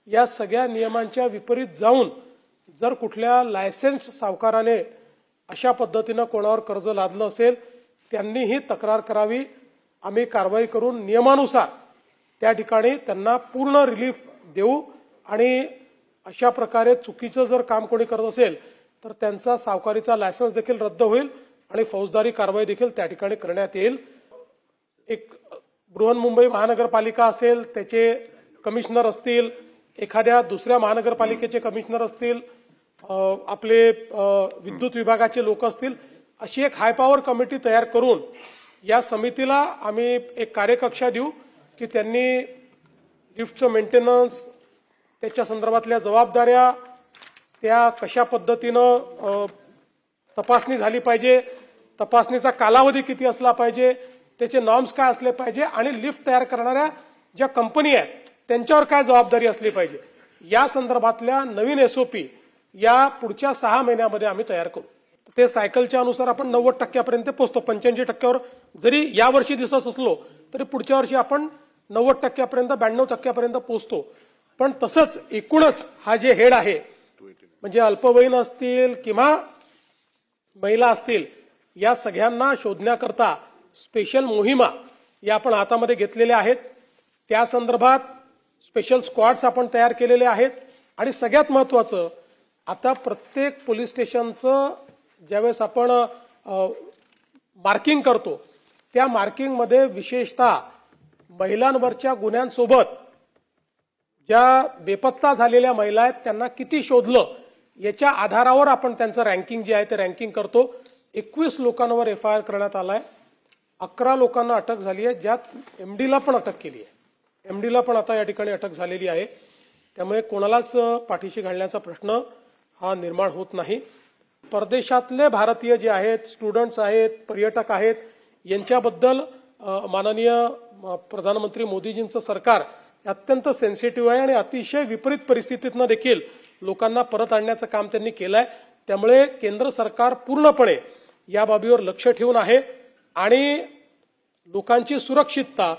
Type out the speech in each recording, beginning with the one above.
या सगळ्या नियमांच्या विपरीत जाऊन जर कुठल्या लायसन्स सावकाराने अशा पद्धतीने कोणावर कर्ज लादलं असेल त्यांनीही तक्रार करावी। आम्ही कारवाई करून नियमानुसार त्या ठिकाणी त्यांना पूर्ण रिलीफ देऊ आणि अशा प्रकारे चुकीचं जर काम कोणी करत असेल तर त्यांचा सावकारीचा लायसन्स देखील रद्द होईल आणि फौजदारी कारवाई देखील त्या ठिकाणी करण्यात येईल। एक बृहन्मुंबई महानगरपालिका असेल, त्याचे कमिशनर असतील, एखाद्या दुसऱ्या महानगरपालिकेचे कमिशनर असतील, आपले विद्युत विभागाचे लोक असतील, अशी एक हाय पॉवर कमिटी तयार करून या समितीला आम्ही एक कार्यकक्षा देऊ की त्यांनी लिफ्टचं मेंटेनन्स, त्याच्या संदर्भातल्या जबाबदाऱ्या, त्या कशा पद्धतीनं तपासणी झाली पाहिजे, तपासणीचा कालावधी किती असला पाहिजे, त्याचे नॉर्म्स काय असले पाहिजे आणि लिफ्ट तयार करणाऱ्या ज्या कंपनी आहेत त्यांच्यावर काय जबाबदारी असली पाहिजे, या संदर्भातल्या नवीन एसओपी या पुढच्या 6 महिन्यामध्ये आम्ही तयार करू। ते सायकलच्या अनुसार आपण 90% पोहोचतो। 85% जरी यावर्षी दिसत असलो तरी पुढच्या वर्षी आपण 90% 92% पोहोचतो। पण तसंच एकूणच हा जे हेड आहे म्हणजे अल्पवयीन असतील किंवा महिला असतील या सगळ्यांना शोधण्याकरता स्पेशल मोहिमा या आपण हातामध्ये घेतलेल्या आहेत। त्या संदर्भात स्पेशल स्क्वॉड्स आपण तयार केलेले आहेत आणि सगळ्यात महत्त्वाचं आता प्रत्येक पोलीस स्टेशनचं ज्यावेळेस आपण मार्किंग करतो त्या मार्किंगमध्ये विशेषतः महिलांवरच्या गुन्ह्यांसोबत ज्या बेपत्ता झालेल्या महिला आहेत त्यांना किती शोधलं याच्या आधारावर आपण त्यांचं रँकिंग जे आहे ते रँकिंग करतो। 21 लोकांवर एफआयआर करण्यात आलाय, 11 लोकांना अटक झाली आहे, ज्यात एमडीला पण अटक केली आहे। एमडीला पण आता या ठिकाणी अटक झालेली आहे। त्यामुळे कोणालाच पाठीशी घालण्याचा प्रश्न हा निर्माण होत नाही। परदेशातले भारतीय जे आहेत, स्टुडंट्स आहेत, पर्यटक आहेत, यांच्याबद्दल माननीय प्रधानमंत्री मोदीजींचं सरकार अत्यंत सेन्सिटिव्ह आहे आणि अतिशय विपरीत परिस्थितीतनं देखील लोकांना परत आणण्याचं काम त्यांनी केलंय। त्यामुळे केंद्र सरकार पूर्णपणे या बाबीवर लक्ष ठेवून आहे आणि लोकांची सुरक्षितता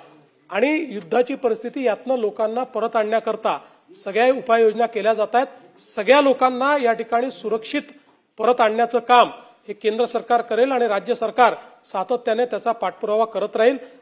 आणि युद्धाची परिस्थिती यातनं लोकांना परत आणण्याकरता सगळ्या उपाययोजना केल्या जात आहेत। सगळ्या लोकांना या ठिकाणी सुरक्षित परत आणण्याचं काम हे केंद्र सरकार करेल आणि राज्य सरकार सातत्याने त्याचा पाठपुरावा करत राहील।